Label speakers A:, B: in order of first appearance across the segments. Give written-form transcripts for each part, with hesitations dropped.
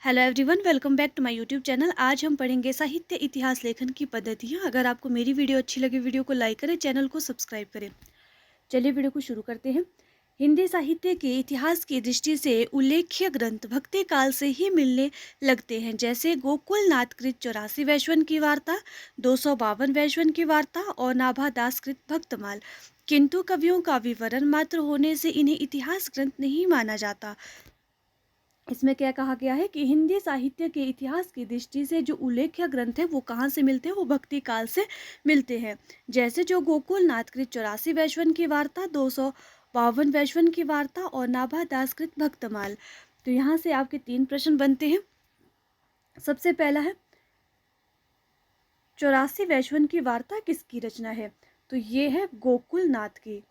A: Hello everyone, welcome back to my YouTube channel. आज हम पढ़ेंगे साहित्य इतिहास लेखन की पद्धतियाँ। अगर आपको मेरी वीडियो अच्छी लगे, वीडियो को लाइक करें, चैनल को सब्सक्राइब करें। चलिए वीडियो को शुरू करते हैं। हिंदी साहित्य के इतिहास की दृष्टि से उल्लेख्य ग्रंथ भक्ति काल से ही मिलने लगते हैं, जैसे गोकुलनाथ कृत 84 वैश्वन की वार्ता, 252 वैश्वन की वार्ता और नाभा दास कृत भक्तमाल। किंतु कवियों का विवरण मात्र होने से इन्हें इतिहास ग्रंथ नहीं माना जाता। इसमें क्या कहा गया है कि हिंदी साहित्य के इतिहास की दृष्टि से जो उल्लेख्य ग्रंथ है वो कहाँ से मिलते हैं, वो भक्ति काल से मिलते हैं। जैसे जो गोकुलनाथ कृत 84 वैश्वन की वार्ता, 252 वैश्वन की वार्ता और नाभा दास कृत भक्तमाल। तो यहाँ से आपके 3 प्रश्न बनते हैं। सबसे पहला है 84 वैश्वन की वार्ता किसकी रचना है, तो ये है गोकुलनाथ की।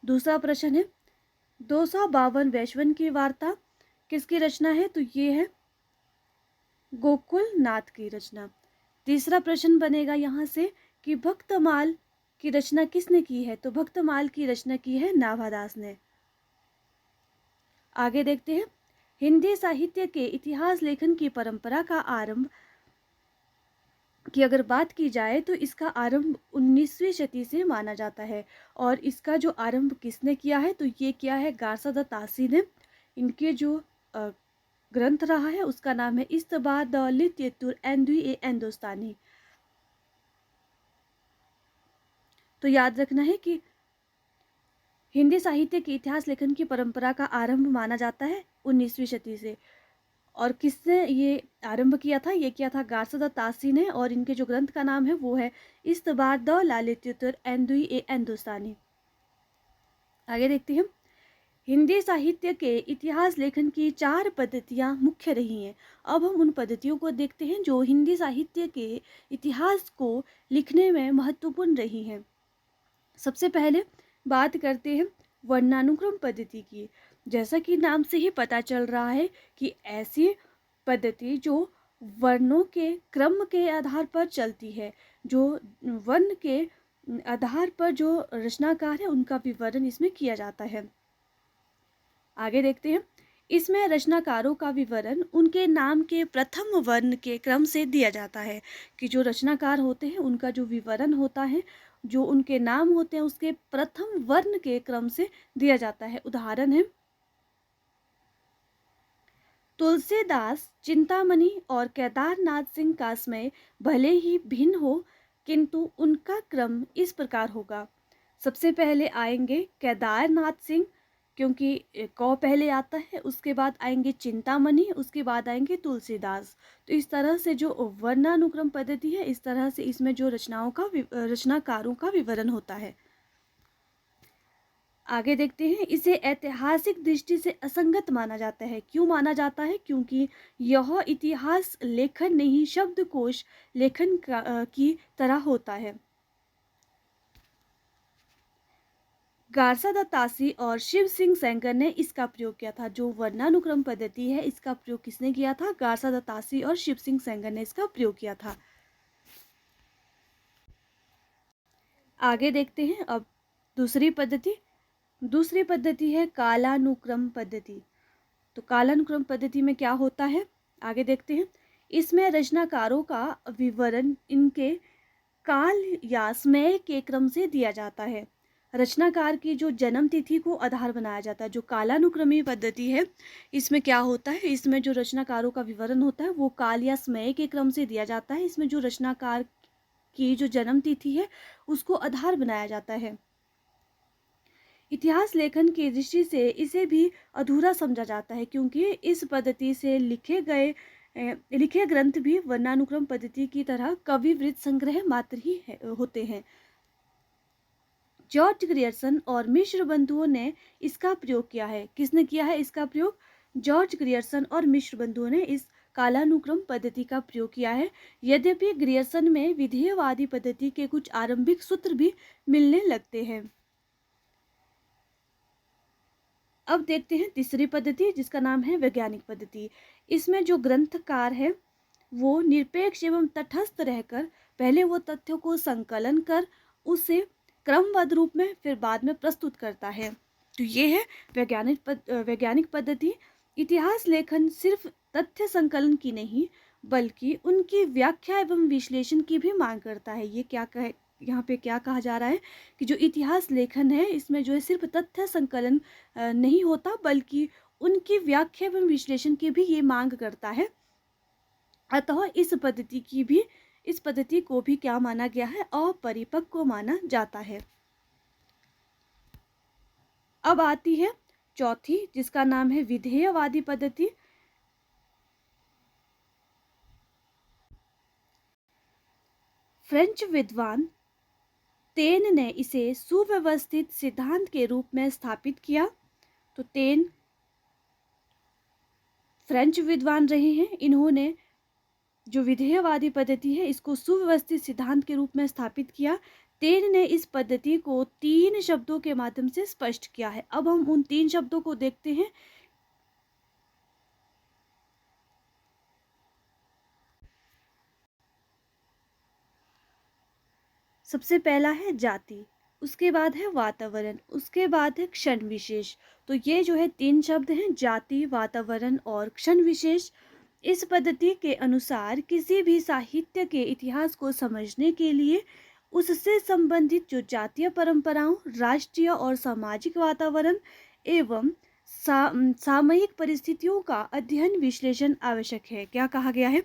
A: दूसरा प्रश्न है 252 वैश्वन की वार्ता किसकी रचना है, तो ये है गोकुलनाथ की रचना। तीसरा प्रश्न बनेगा यहाँ से कि भक्तमाल की रचना किसने की है, तो भक्तमाल की रचना की है नाभादास ने। आगे देखते हैं। हिंदी साहित्य के इतिहास लेखन की परंपरा का आरंभ की अगर बात की जाए तो इसका आरंभ 19वीं शती से माना जाता है। और इसका जो आरंभ किसने किया है, तो ये किया है गारसादा तासी ने। इनके जो ग्रंथ रहा है उसका नाम है इस्तबा द लित्यतुर एंदुई ए एंदोस्तानी। तो याद रखना है कि हिंदी साहित्य के इतिहास लेखन की परंपरा का आरंभ माना जाता है 19वीं शती से। और किसने ये आरंभ किया था, ये किया था गारसादा तासी ने। और इनके जो ग्रंथ का नाम है वो है इस्तबार द लालित्युतर एंदुई ए एंदोस्तानी। आगे देखते हैं। हिंदी साहित्य के इतिहास लेखन की 4 पद्धतियाँ मुख्य रही हैं। अब हम उन पद्धतियों को देखते हैं जो हिंदी साहित्य के इतिहास को लिखने में महत्वपूर्ण रही हैं। सबसे पहले बात करते हैं वर्णानुक्रम पद्धति की। जैसा कि नाम से ही पता चल रहा है कि ऐसी पद्धति जो वर्णों के क्रम के आधार पर चलती है, जो वर्ण के आधार पर जो रचनाकार है उनका विवरण इसमें किया जाता है। आगे देखते हैं। इसमें रचनाकारों का विवरण उनके नाम के प्रथम वर्ण के क्रम से दिया जाता है, कि जो रचनाकार होते हैं उनका जो विवरण होता है, जो उनके नाम होते हैं उसके प्रथम वर्ण के क्रम से दिया जाता है। उदाहरण है तुलसीदास, चिंतामणि और केदारनाथ सिंह का समय भले ही भिन्न हो, किंतु उनका क्रम इस प्रकार होगा। सबसे पहले आएंगे केदारनाथ सिंह, क्योंकि क पहले आता है, उसके बाद आएंगे चिंतामणि, उसके बाद आएंगे तुलसीदास। तो इस तरह से जो वर्णानुक्रम पद्धति है, इस तरह से इसमें जो रचनाकारों का विवरण होता है। आगे देखते हैं। इसे ऐतिहासिक दृष्टि से असंगत माना जाता है। क्यों माना जाता है? क्योंकि यह इतिहास लेखन नहीं, शब्दकोश लेखन की तरह होता है। गारसादा तासी और शिव सिंह सेंगर ने इसका प्रयोग किया था। जो वर्णानुक्रम पद्धति है इसका प्रयोग किसने किया था? गारसादा तासी और शिव सिंह सेंगर ने इसका प्रयोग किया था। आगे देखते हैं अब दूसरी पद्धति है कालानुक्रम पद्धति। तो कालानुक्रम पद्धति में क्या होता है, आगे देखते हैं। इसमें रचनाकारों का विवरण इनके काल या समय के क्रम से दिया जाता है। रचनाकार की जो जन्म तिथि को आधार बनाया जाता है। जो कालानुक्रमी पद्धति है इसमें क्या होता है, इसमें जो रचनाकारों का विवरण होता है वो काल या समय के क्रम से दिया जाता है। इसमें जो रचनाकार की जो जन्म तिथि है उसको आधार बनाया जाता है। इतिहास लेखन की दृष्टि से इसे भी अधूरा समझा जाता है, क्योंकि इस पद्धति से लिखे ग्रंथ भी वर्णानुक्रम पद्धति की तरह कवि वृत्त संग्रह मात्र ही होते हैं। जॉर्ज ग्रियर्सन और मिश्र बंधुओं ने इसका प्रयोग किया है। किसने किया है इसका प्रयोग? जॉर्ज ग्रियर्सन और मिश्र बंधुओं ने इस कालानुक्रम पद्धति का प्रयोग किया है। यद्यपि ग्रियर्सन में विधेयवादी पद्धति के कुछ आरंभिक सूत्र भी मिलने लगते हैं। अब देखते हैं तीसरी पद्धति, जिसका नाम है वैज्ञानिक पद्धति। इसमें जो ग्रंथकार है वो निरपेक्ष एवं तटस्थ रहकर पहले वो तथ्यों को संकलन कर उसे क्रमबद्ध रूप में फिर बाद में प्रस्तुत करता है। तो ये है वैज्ञानिक पद्धति। इतिहास लेखन सिर्फ तथ्य संकलन की नहीं बल्कि उनकी व्याख्या एवं विश्लेषण की भी मांग करता है। ये क्या कहे, यहाँ पे क्या कहा जा रहा है कि जो इतिहास लेखन है इसमें जो है सिर्फ तथ्य संकलन नहीं होता बल्कि उनकी व्याख्या एवं विश्लेषण की भी ये मांग करता है। अतः इस पद्धति को भी क्या माना गया है, अपरिपक्व माना जाता है। अब आती है चौथी, जिसका नाम है विधेयवादी पद्धति। फ्रेंच विद्वान तेन ने इसे सुव्यवस्थित सिद्धांत के रूप में स्थापित किया। तो तेन फ्रेंच विद्वान रहे हैं, इन्होंने जो विधेयवादी पद्धति है इसको सुव्यवस्थित सिद्धांत के रूप में स्थापित किया। तेन ने इस पद्धति को 3 शब्दों के माध्यम से स्पष्ट किया है। अब हम उन 3 शब्दों को देखते हैं। सबसे पहला है जाति, उसके बाद है वातावरण, उसके बाद है क्षण विशेष। तो ये जो है 3 शब्द हैं, जाति, वातावरण और क्षण विशेष। इस पद्धति के अनुसार किसी भी साहित्य के इतिहास को समझने के लिए उससे संबंधित जो जातीय परंपराओं, राष्ट्रीय और सामाजिक वातावरण एवं सामयिक परिस्थितियों का अध्ययन विश्लेषण आवश्यक है। क्या कहा गया है?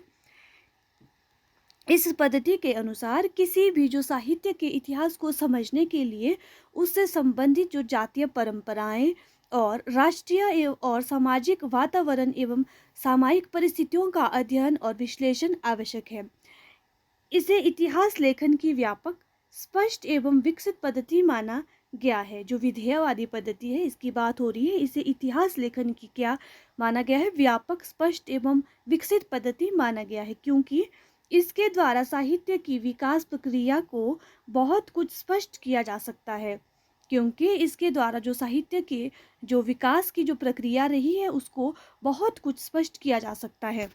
A: इस पद्धति के अनुसार किसी भी जो साहित्य के इतिहास को समझने के लिए उससे संबंधित जो जातीय परंपराएं और राष्ट्रीय और सामाजिक वातावरण एवं सामयिक परिस्थितियों का अध्ययन और विश्लेषण आवश्यक है। इसे इतिहास लेखन की व्यापक, स्पष्ट एवं विकसित पद्धति माना गया है। जो विधेयवादी पद्धति है इसकी बात हो रही है, इसे इतिहास लेखन की क्या माना गया है? व्यापक, स्पष्ट एवं विकसित पद्धति माना गया है, क्योंकि इसके द्वारा साहित्य की विकास प्रक्रिया को बहुत कुछ स्पष्ट किया जा सकता है। क्योंकि इसके द्वारा जो साहित्य के जो विकास की जो प्रक्रिया रही है उसको बहुत कुछ स्पष्ट किया जा सकता है।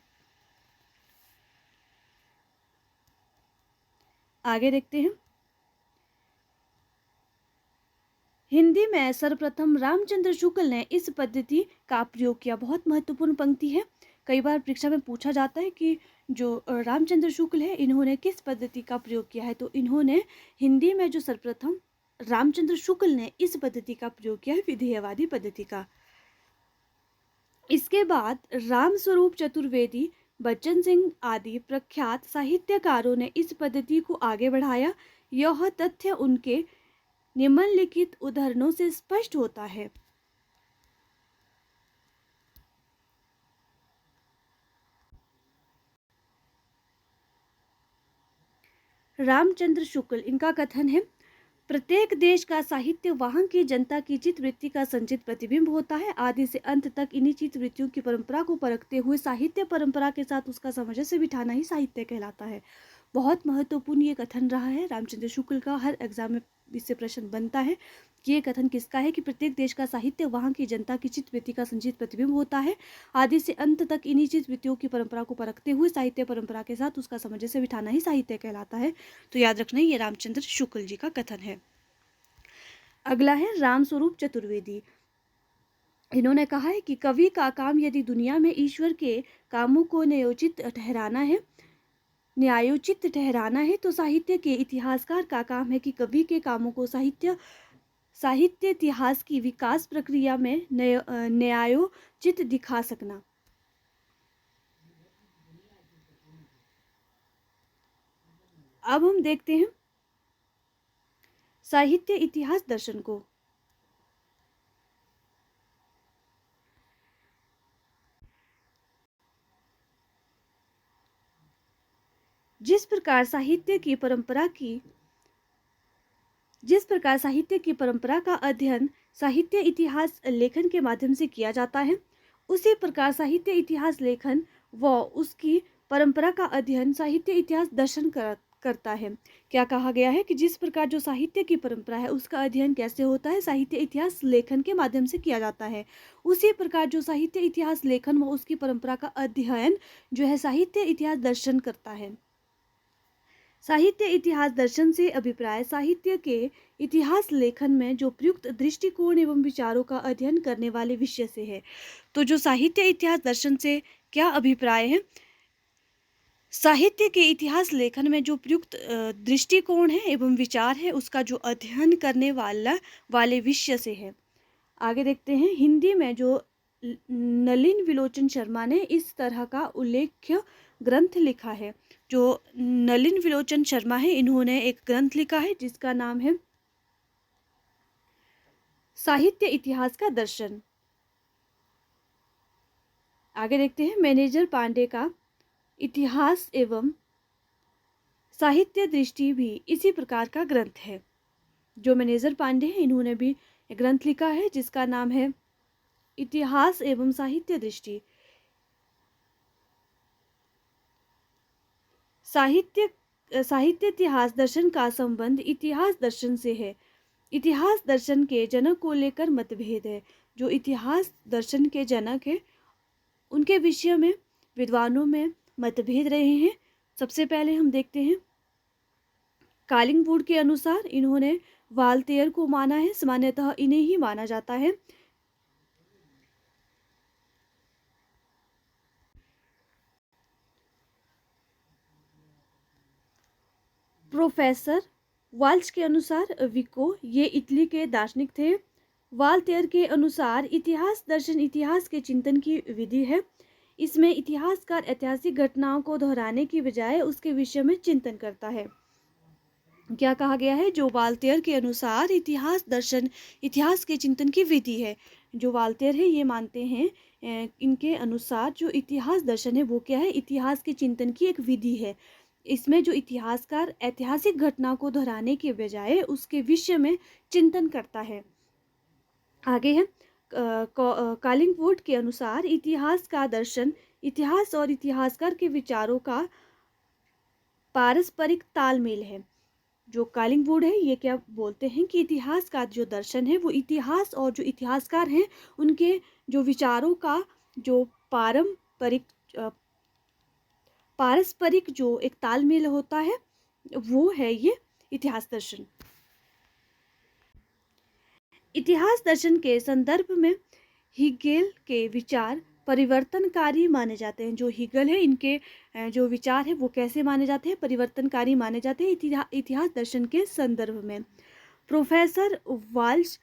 A: आगे देखते हैं। हिंदी में सर्वप्रथम रामचंद्र शुक्ल ने इस पद्धति का प्रयोग किया। बहुत महत्वपूर्ण पंक्ति है, कई बार परीक्षा में पूछा जाता है कि जो रामचंद्र शुक्ल है इन्होंने किस पद्धति का प्रयोग किया है। तो इन्होंने हिंदी में जो सर्वप्रथम रामचंद्र शुक्ल ने इस पद्धति का प्रयोग किया है, विधेयवादी पद्धति का। इसके बाद रामस्वरूप चतुर्वेदी, बच्चन सिंह आदि प्रख्यात साहित्यकारों ने इस पद्धति को आगे बढ़ाया। यह तथ्य उनके निम्नलिखित उदाहरणों से स्पष्ट होता है। रामचंद्र शुक्ल, इनका कथन है, प्रत्येक देश का साहित्य वहां की जनता की चित्तवृत्ति का संचित प्रतिबिंब होता है। आदि से अंत तक इन्हीं चित्तवृत्तियों की परंपरा को परखते हुए साहित्य परंपरा के साथ उसका सामंजस्य बिठाना ही साहित्य कहलाता है। बहुत महत्वपूर्ण ये कथन रहा है रामचंद्र शुक्ल का। हर एग्जाम में इससे प्रश्न बनता है कि ये कथन किसका है कि प्रत्येक देश का साहित्य वहां की जनता की चित्तवृत्ति का संचित प्रतिबिंब होता है। आदि से अंत तक इन्हीं चित्तवृत्तियों की परंपरा को परखते हुए साहित्य परंपरा के साथ उसका सामंजस्य बिठाना ही साहित्य कहलाता है। तो याद रखना ये रामचंद्र शुक्ल जी का कथन है। अगला है रामस्वरूप चतुर्वेदी। इन्होंने कहा है कि कवि का काम यदि दुनिया में ईश्वर के कामों को न्यायोचित ठहराना है तो साहित्य के इतिहासकार का काम है कि कवि के कामों को साहित्य इतिहास की विकास प्रक्रिया में न्यायोचित दिखा सकना। अब हम देखते हैं साहित्य इतिहास दर्शन को। जिस प्रकार साहित्य की परंपरा का अध्ययन साहित्य इतिहास लेखन के माध्यम से किया जाता है, उसी प्रकार साहित्य इतिहास लेखन व उसकी परंपरा का अध्ययन साहित्य इतिहास दर्शन करता है। क्या कहा गया है कि जिस प्रकार जो साहित्य की परंपरा है उसका अध्ययन कैसे होता है, साहित्य इतिहास लेखन के माध्यम से किया जाता है, उसी प्रकार जो साहित्य इतिहास लेखन व उसकी परंपरा का अध्ययन जो है साहित्य इतिहास दर्शन करता है। साहित्य इतिहास दर्शन से अभिप्राय साहित्य के इतिहास लेखन में जो प्रयुक्त दृष्टिकोण एवं विचारों का अध्ययन करने वाले विषय से है। तो जो साहित्य इतिहास दर्शन से क्या अभिप्राय है, साहित्य के इतिहास लेखन में जो प्रयुक्त दृष्टिकोण है एवं विचार है उसका जो अध्ययन करने वाले विषय से है। आगे देखते हैं, हिंदी में जो नलिन विलोचन शर्मा ने इस तरह का उल्लेख्य ग्रंथ लिखा है। जो नलिन विलोचन शर्मा है, इन्होंने एक ग्रंथ लिखा है जिसका नाम है साहित्य इतिहास का दर्शन। आगे देखते हैं, मैनेजर पांडे का इतिहास एवं साहित्य दृष्टि भी इसी प्रकार का ग्रंथ है। जो मैनेजर पांडे हैं, इन्होंने भी एक ग्रंथ लिखा है जिसका नाम है इतिहास एवं साहित्य दृष्टि। साहित्य इतिहास दर्शन का संबंध इतिहास दर्शन से है। इतिहास दर्शन के जनक को लेकर मतभेद है। जो इतिहास दर्शन के जनक है उनके विषय में विद्वानों में मतभेद रहे हैं। सबसे पहले हम देखते हैं, कालिंगवुड के अनुसार इन्होंने वाल्तेयर को माना है, सामान्यतः इन्हें ही माना जाता है। प्रोफेसर वाल्च के अनुसार विको, ये इटली के दार्शनिक थे। वाल्तेयर के अनुसार इतिहास दर्शन इतिहास के चिंतन की विधि है। इसमें इतिहासकार ऐतिहासिक घटनाओं को दोहराने की बजाय उसके विषय में चिंतन करता है। क्या कहा गया है? जो वाल्तेयर के अनुसार इतिहास दर्शन इतिहास के चिंतन की विधि है। जो वाल्तेयर है ये मानते हैं, इनके अनुसार जो इतिहास दर्शन है वो क्या है? इतिहास के चिंतन की एक विधि है। इसमें जो इतिहासकार ऐतिहासिक घटना को दोहराने के बजाय उसके विषय में चिंतन करता है। आगे है, कालिंगवुड के अनुसार इतिहास का दर्शन इतिहास और इतिहासकार के विचारों का पारस्परिक तालमेल है। जो कालिंगवुड है ये क्या बोलते हैं कि इतिहास का जो दर्शन है वो इतिहास और जो इतिहासकार हैं उनके जो विचारों का जो पारस्परिक जो एक तालमेल होता है वो है ये इतिहास दर्शन। इतिहास दर्शन के संदर्भ में हीगेल के विचार परिवर्तनकारी माने जाते हैं। जो हीगल है इनके जो विचार है वो कैसे माने जाते हैं? परिवर्तनकारी माने जाते हैं इतिहास दर्शन के संदर्भ में। प्रोफेसर वाल्श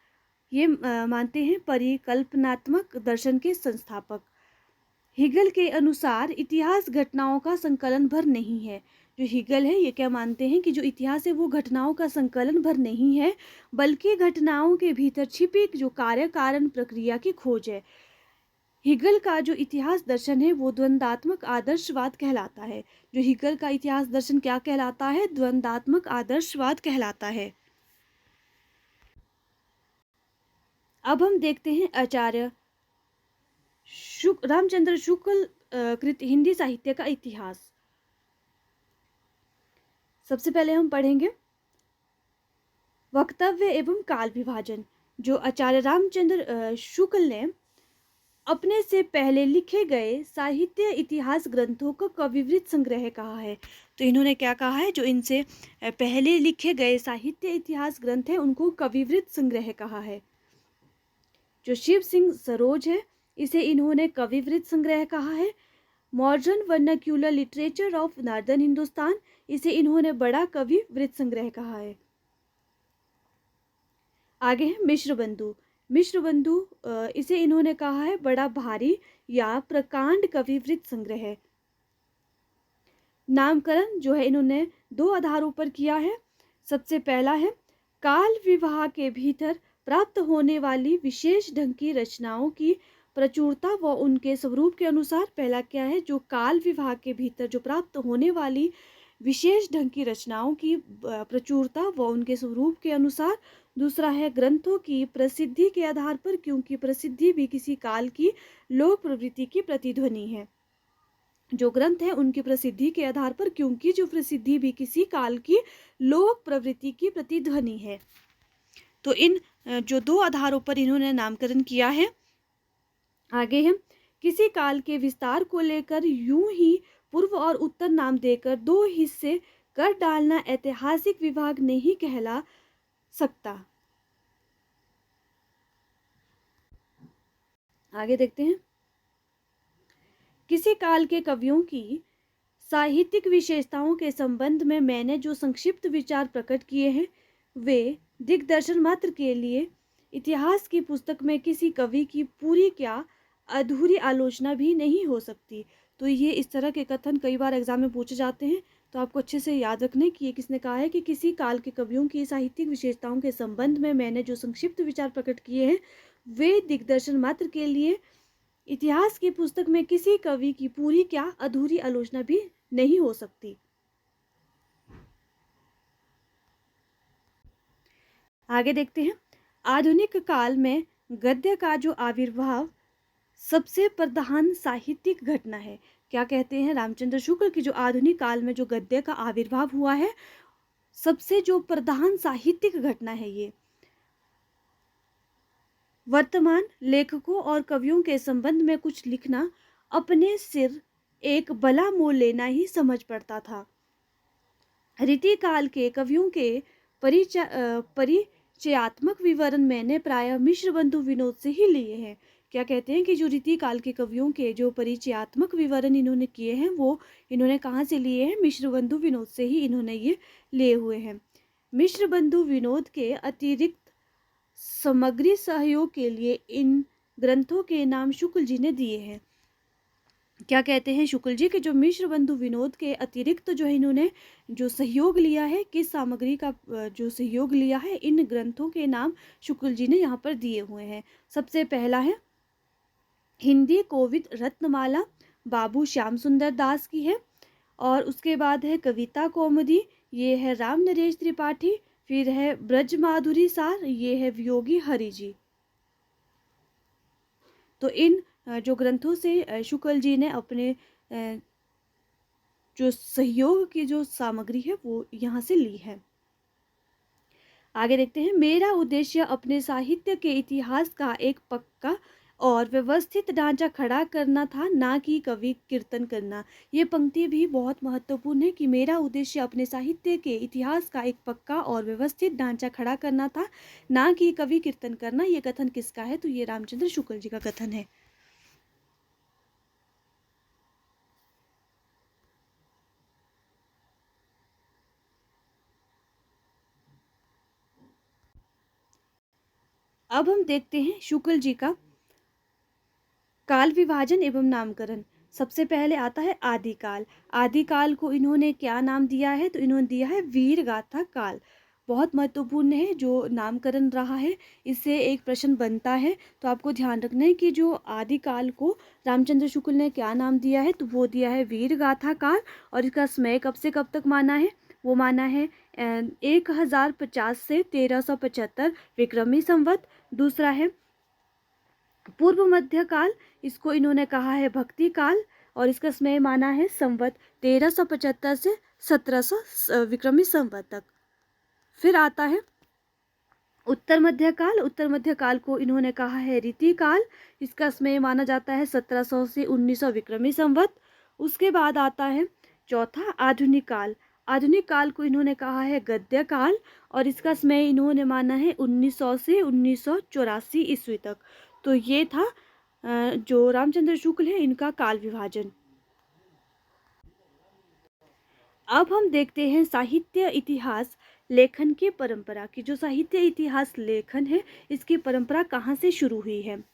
A: ये मानते हैं परिकल्पनात्मक दर्शन के संस्थापक। हीगल के अनुसार इतिहास घटनाओं का संकलन भर नहीं है। जो हीगल है ये क्या मानते हैं कि जो इतिहास है वो घटनाओं का संकलन भर नहीं है, बल्कि घटनाओं के भीतर छिपी जो कार्य कारण प्रक्रिया की खोज है। हीगल का जो इतिहास दर्शन है वो द्वंदात्मक आदर्शवाद कहलाता है। जो हीगल का इतिहास दर्शन क्या कहलाता है? द्वंदात्मक आदर्शवाद कहलाता है। अब हम देखते हैं आचार्य रामचंद्र शुक्ल कृत हिंदी साहित्य का इतिहास। सबसे पहले हम पढ़ेंगे वक्तव्य एवं काल विभाजन। जो आचार्य रामचंद्र शुक्ल ने अपने से पहले लिखे गए साहित्य इतिहास ग्रंथों का कविवृत संग्रह कहा है। तो इन्होंने क्या कहा है? जो इनसे पहले लिखे गए साहित्य इतिहास ग्रंथ है उनको कविवृत संग्रह कहा है। जो शिव सिंह सरोज है इसे इन्होंने कविवृत संग्रह कहा है। Modern vernacular literature of northern Hindustan, इसे इन्होंने बड़ा कविवृत संग्रह कहा है। आगे है मिश्र बंधु, इसे इन्होंने कहा है बड़ा भारी या प्रकांड कविवृत संग्रह। नामकरण जो है इन्होंने दो आधारों पर किया है। सबसे पहला है काल विवाह के भीतर प्राप्त होने वाली विशेष ढंग की रचनाओं की प्रचुरता व उनके स्वरूप के अनुसार। पहला क्या है? जो काल विवाह के भीतर जो प्राप्त होने वाली विशेष ढंग की रचनाओं की प्रचुरता व उनके स्वरूप के अनुसार। दूसरा है ग्रंथों की प्रसिद्धि के आधार पर, क्योंकि प्रसिद्धि भी किसी काल की लोक प्रवृत्ति की प्रतिध्वनि है। जो ग्रंथ है उनकी प्रसिद्धि के आधार पर, क्योंकि जो प्रसिद्धि भी किसी काल की लोक प्रवृत्ति की प्रतिध्वनि है। तो इन जो दो आधारों पर इन्होंने नामकरण किया है। आगे है किसी काल के विस्तार को लेकर यूं ही पूर्व और उत्तर नाम देकर दो हिस्से कर डालना ऐतिहासिक विभाग नहीं कहला सकता। आगे देखते हैं। किसी काल के कवियों की साहित्यिक विशेषताओं के संबंध में मैंने जो संक्षिप्त विचार प्रकट किए हैं वे दिग्दर्शन मात्र के लिए इतिहास की पुस्तक में किसी कवि की पूरी क्या अधूरी आलोचना भी नहीं हो सकती। तो ये इस तरह के कथन कई बार एग्जाम में पूछे जाते हैं, तो आपको अच्छे से याद रखना है कि ये किसने कहा है कि किसी काल के कवियों की साहित्यिक विशेषताओं के संबंध में मैंने जो संक्षिप्त विचार प्रकट किए हैं वे दिग्दर्शन मात्र के लिए इतिहास की पुस्तक में किसी कवि की पूरी क्या अधूरी आलोचना भी नहीं हो सकती। आगे देखते हैं। आधुनिक काल में गद्य का जो आविर्भाव सबसे प्रधान साहित्यिक घटना है। क्या कहते हैं रामचंद्र शुक्ल की जो आधुनिक काल में जो गद्य का आविर्भाव हुआ है सबसे जो प्रधान साहित्यिक घटना है ये। वर्तमान लेखकों और कवियों के संबंध में कुछ लिखना अपने सिर एक बला मोल लेना ही समझ पड़ता था। रीति काल के कवियों के परिचयात्मक विवरण मैंने प्रायः मिश्र बंधु विनोद से ही लिए हैं। क्या कहते हैं कि जो रीति काल के कवियों के जो परिचयात्मक विवरण इन्होंने किए हैं वो इन्होंने कहाँ से लिए हैं? मिश्र बंधु विनोद से ही इन्होंने ये लिए हुए हैं। मिश्र बंधु विनोद के अतिरिक्त सामग्री सहयोग के लिए इन ग्रंथों के नाम शुक्ल जी ने दिए हैं। क्या कहते हैं शुक्ल जी के जो मिश्र बंधु विनोद के अतिरिक्त जो है इन्होंने जो सहयोग लिया है, किस सामग्री का जो सहयोग लिया है, इन ग्रंथों के नाम शुक्ल जी ने यहाँ पर दिए हुए हैं। सबसे पहला है हिंदी कोविद रत्नमाला, बाबू श्याम सुंदर दास की है। और उसके बाद है कविता कौमुदी, ये है राम नरेश त्रिपाठी। फिर है ब्रज माधुरी सार, ये है वियोगी हरि जी। तो इन जो ग्रंथों से शुक्ल जी ने अपने जो सहयोग की जो सामग्री है वो यहाँ से ली है। आगे देखते हैं। मेरा उद्देश्य अपने साहित्य के इतिहास का एक पक्का और व्यवस्थित ढांचा खड़ा करना था, ना कि कवि कीर्तन करना। ये पंक्ति भी बहुत महत्वपूर्ण है कि मेरा उद्देश्य अपने साहित्य के इतिहास का एक पक्का और व्यवस्थित ढांचा खड़ा करना था, ना कि कवि कीर्तन करना। ये कथन किसका है? तो ये रामचंद्र शुक्ल जी का कथन है। अब हम देखते हैं शुक्ल जी का काल विभाजन एवं नामकरण। सबसे पहले आता है आदिकाल। आदिकाल को इन्होंने क्या नाम दिया है? तो इन्होंने दिया है वीर गाथा काल। बहुत महत्वपूर्ण है जो नामकरण रहा है, इससे एक प्रश्न बनता है। तो आपको ध्यान रखना है कि जो आदिकाल को रामचंद्र शुक्ल ने क्या नाम दिया है? तो वो दिया है वीर गाथा काल। और इसका समय कब से कब तक माना है? वो माना है 1050 से 1375 विक्रमी संवत। दूसरा है पूर्व मध्य काल, इसको इन्होंने कहा है भक्ति काल। और इसका समय माना है संवत 1375 से 1700 विक्रमी संवत तक। फिर आता है उत्तर मध्य काल। उत्तर मध्य काल को इन्होंने कहा है रीति काल। इसका समय माना जाता है 1700 से 1900 विक्रमी संवत। उसके बाद आता है चौथा आधुनिक काल। आधुनिक काल को इन्होंने कहा है गद्य काल। और इसका समय इन्होंने माना है 1900 से 1984 ईस्वी तक। तो ये था जो रामचंद्र शुक्ल है इनका काल विभाजन। अब हम देखते हैं साहित्य इतिहास लेखन की परंपरा की। जो साहित्य इतिहास लेखन है इसकी परंपरा कहाँ से शुरू हुई है?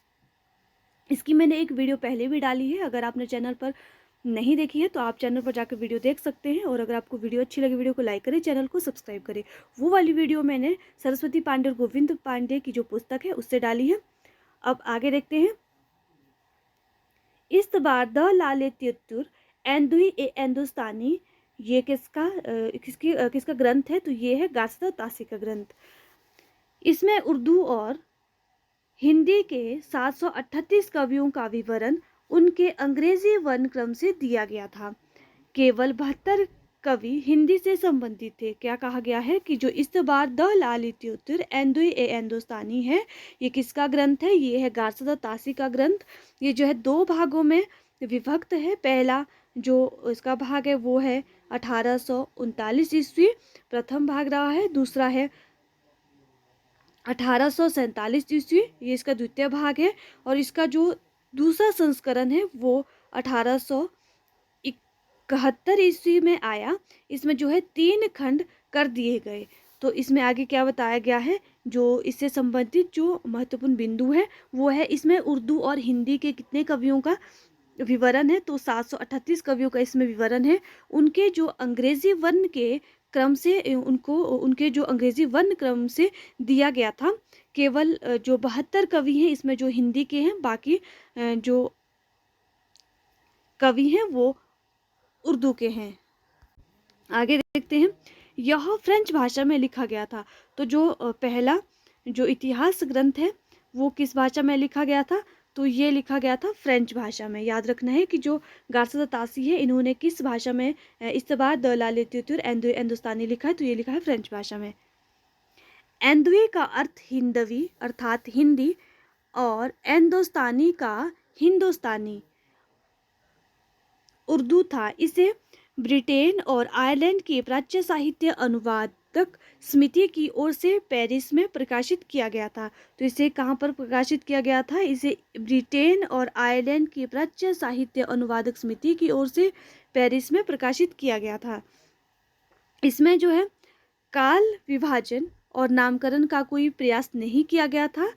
A: इसकी मैंने एक वीडियो पहले भी डाली है, अगर आपने चैनल पर नहीं देखी है तो आप चैनल पर जाकर वीडियो देख सकते हैं। और अगर आपको वीडियो अच्छी लगे वीडियो को लाइक करें, चैनल को सब्सक्राइब करें। वो वाली वीडियो मैंने सरस्वती पांडे और गोविंद पांडे की जो पुस्तक है उससे डाली है। अब आगे देखते हैं। इस बार द लाले तित्तुर एंदुई ए हिंदुस्तानी, ये किसका ग्रंथ है? तो ये है गासदा तासी का ग्रंथ। इसमें उर्दू और हिंदी के 738 कवियों का विवरण उनके अंग्रेजी वर्ण क्रम से दिया गया था। केवल 72 कवि हिंदी से संबंधित थे। क्या कहा गया है कि जो इस बार द लालित्योत्तर एंदुई ए हिंदुस्तानी है, ये किसका ग्रंथ है? ये है गासदा तासी का ग्रंथ। ये जो है 2 भागों में विभक्त है। पहला जो इसका भाग है वो है 1839 ईस्वी, प्रथम भाग रहा है। दूसरा है 1847 ईस्वी, ये इसका द्वितीय भाग है। और इसका जो दूसरा संस्करण है वो 1871 ईस्वी में आया। इसमें जो है 3 खंड कर दिए गए। तो इसमें आगे क्या बताया गया है, जो इससे संबंधित जो महत्वपूर्ण बिंदु है वो है इसमें उर्दू और हिंदी के कितने कवियों का विवरण है, तो 738 कवियों का इसमें विवरण है। उनके जो अंग्रेजी वर्ण के क्रम से उनके जो अंग्रेजी वर्ण क्रम से दिया गया था। केवल जो 72 कवि हैं इसमें जो हिंदी के हैं, बाकी जो कवि हैं वो उर्दू के हैं। आगे देखते हैं, यह फ्रेंच भाषा में लिखा गया था। तो जो पहला जो इतिहास ग्रंथ है वो किस भाषा में लिखा गया था, तो ये लिखा गया था फ्रेंच भाषा में। याद रखना है कि जो गार्सिया तासी है इन्होंने किस भाषा में इस्तबार द ला लिटरेचर हिंदुस्तानी लिखा है, तो ये लिखा है फ्रेंच भाषा में। एंदुई का अर्थ हिंदवी अर्थात हिंदी और हिंदुस्तानी का हिंदुस्तानी उर्दू था। इसे ब्रिटेन और आयरलैंड की प्राच्य साहित्य अनुवादक समिति की ओर से पेरिस में प्रकाशित किया गया था। तो इसे कहाँ पर प्रकाशित किया गया था, इसे ब्रिटेन और आयरलैंड की प्राच्य साहित्य अनुवादक समिति की ओर से पेरिस में प्रकाशित किया गया था। इसमें जो है काल विभाजन और नामकरण का कोई प्रयास नहीं किया गया था।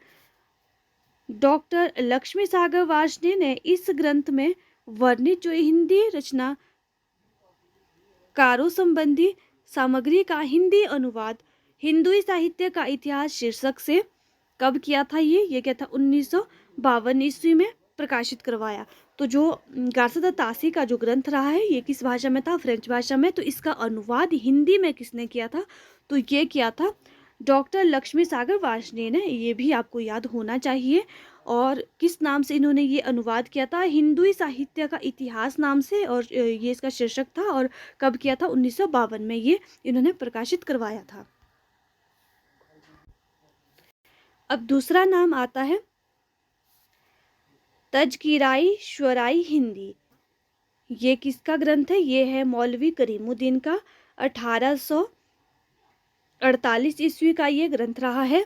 A: डॉक्टर लक्ष्मी सागर वार्ष्णेय ने इस ग्रंथ में वर्णित जो हिंदी रचना कारों संबंधी सामग्री का हिंदी अनुवाद हिंदुई साहित्य का इतिहास शीर्षक से कब किया था, ये क्या था, 1952 ईस्वी में प्रकाशित करवाया। तो जो गार्सिया तासी का जो ग्रंथ रहा है ये किस भाषा में था, फ्रेंच भाषा में। तो इसका अनुवाद हिंदी में किसने किया था, तो ये किया था डॉक्टर लक्ष्मी सागर वार्ष्णेय ने। ये भी आपको याद होना चाहिए। और किस नाम से इन्होंने ये अनुवाद किया था, हिंदुई साहित्य का इतिहास नाम से, और ये इसका शीर्षक था। और कब किया था, 1952 में ये इन्होंने प्रकाशित करवाया था। अब दूसरा नाम आता है तजकिराई शुअराई हिंदी। ये किसका ग्रंथ है, ये है मौलवी करीमुद्दीन का। 1848 ईस्वी का ये ग्रंथ रहा है।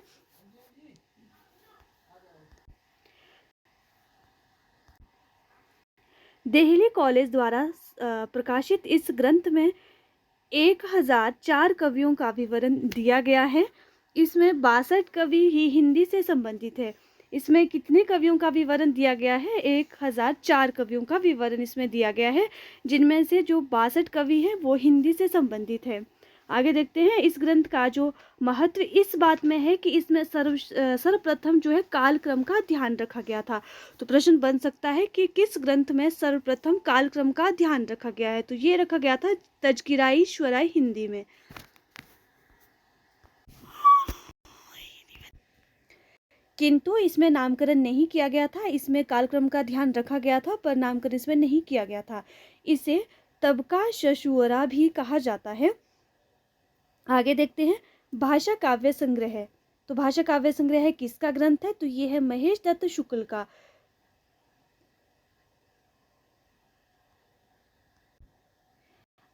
A: दिल्ली कॉलेज द्वारा प्रकाशित इस ग्रंथ में 1004 कवियों का विवरण दिया गया है। इसमें 62 कवि ही हिंदी से संबंधित है। इसमें कितने कवियों का विवरण दिया गया है, 1004 कवियों का विवरण इसमें दिया गया है, जिनमें से जो 62 कवि हैं वो हिंदी से संबंधित है। आगे देखते हैं, इस ग्रंथ का जो महत्व इस बात में है कि इसमें सर्वप्रथम जो है कालक्रम का ध्यान रखा गया था। तो प्रश्न बन सकता है कि किस ग्रंथ में सर्वप्रथम कालक्रम का ध्यान रखा गया है, तो ये रखा गया था तजकिराई शुअराई हिंदी में। किंतु इसमें नामकरण नहीं किया गया था। इसमें कालक्रम का ध्यान रखा गया था पर नामकरण इसमें नहीं किया गया था। इसे तबका शशुअरा भी कहा जाता है। आगे देखते हैं, भाषा काव्य संग्रह। तो भाषा काव्य संग्रह किसका ग्रंथ है, तो ये है महेश दत्त शुक्ल का।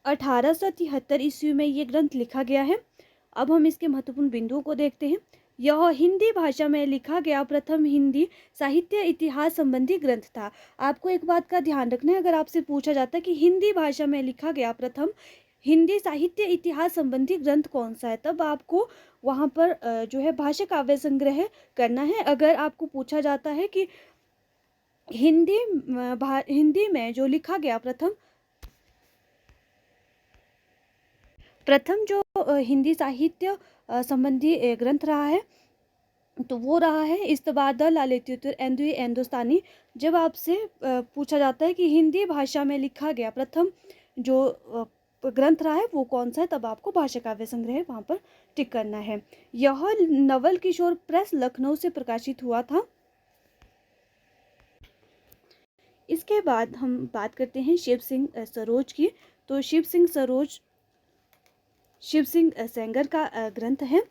A: 1873 ईस्वी में ये ग्रंथ लिखा गया है। अब हम इसके महत्वपूर्ण बिंदुओं को देखते हैं। यह हिंदी भाषा में लिखा गया प्रथम हिंदी साहित्य इतिहास संबंधी ग्रंथ था। आपको एक बात का ध्यान रखना है, अगर आपसे पूछा जाता है कि हिंदी भाषा में लिखा गया प्रथम हिंदी साहित्य इतिहास संबंधी ग्रंथ कौन सा है, तब आपको वहाँ पर जो है भाषा काव्य संग्रह करना है। अगर आपको पूछा जाता है कि हिंदी में जो लिखा गया प्रथम जो हिंदी साहित्य संबंधी ग्रंथ रहा है, तो वो रहा है इस्तबार द ला लिटरेचर हिंदुस्तानी। जब आपसे पूछा जाता है कि हिंदी भाषा में लिखा गया प्रथम जो ग्रंथ रहा है वो कौन सा है, तब आपको भाषा काव्य संग्रह वहाँ पर टिक करना है। यह नवल किशोर प्रेस लखनऊ से प्रकाशित हुआ था। इसके बाद हम बात करते हैं शिव सिंह सरोज की। तो शिव सिंह सेंगर का ग्रंथ है।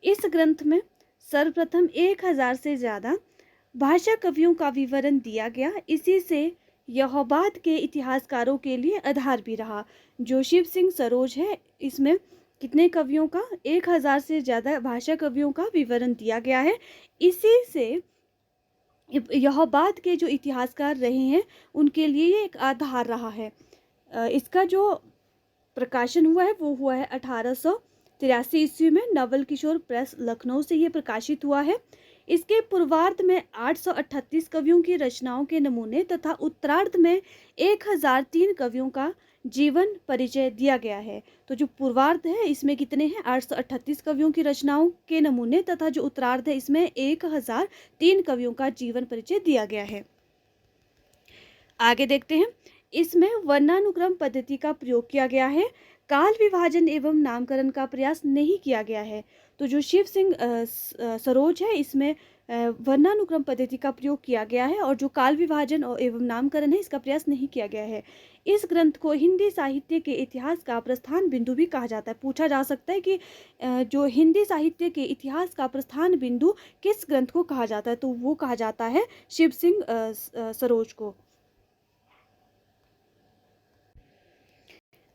A: इस ग्रंथ में सर्वप्रथम 1000 से ज़्यादा भाषा कवियों का विवरण दिया गया। इसी से यह बात के इतिहासकारों के लिए आधार भी रहा। जो शिव सिंह सरोज है, इसमें कितने कवियों का, 1000 से ज़्यादा भाषा कवियों का विवरण दिया गया है। इसी से यह बात के जो इतिहासकार रहे हैं उनके लिए ये एक आधार रहा है। इसका जो प्रकाशन हुआ है वो हुआ है 1883 ईस्वी में, नवल किशोर प्रेस लखनऊ से ये प्रकाशित हुआ है। इसके पूर्वार्ध में 838 कवियों की रचनाओं के नमूने तथा उत्तरार्ध में 1003 कवियों का जीवन परिचय दिया गया है। तो जो पूर्वार्ध है इसमें कितने हैं, 838 कवियों की रचनाओं के नमूने, तथा जो उत्तरार्ध है इसमें 1003 कवियों का जीवन परिचय दिया गया है। आगे देखते हैं। इसमें वर्णानुक्रम पद्धति का प्रयोग किया गया है। काल विभाजन एवं नामकरण का प्रयास नहीं किया गया है। तो जो शिव सिंह सरोज है इसमें वर्णानुक्रम पद्धति का प्रयोग किया गया है, और जो काल विभाजन और एवं नामकरण है इसका प्रयास नहीं किया गया है। इस ग्रंथ को हिंदी साहित्य के इतिहास का प्रस्थान बिंदु भी कहा जाता है। पूछा जा सकता है कि जो हिंदी साहित्य के इतिहास का प्रस्थान बिंदु किस ग्रंथ को कहा जाता है, तो वो कहा जाता है शिव सिंह सरोज को।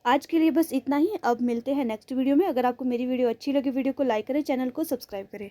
A: आज के लिए बस इतना ही। अब मिलते हैं नेक्स्ट वीडियो में। अगर आपको मेरी वीडियो अच्छी लगे, वीडियो को लाइक करें, चैनल को सब्सक्राइब करें।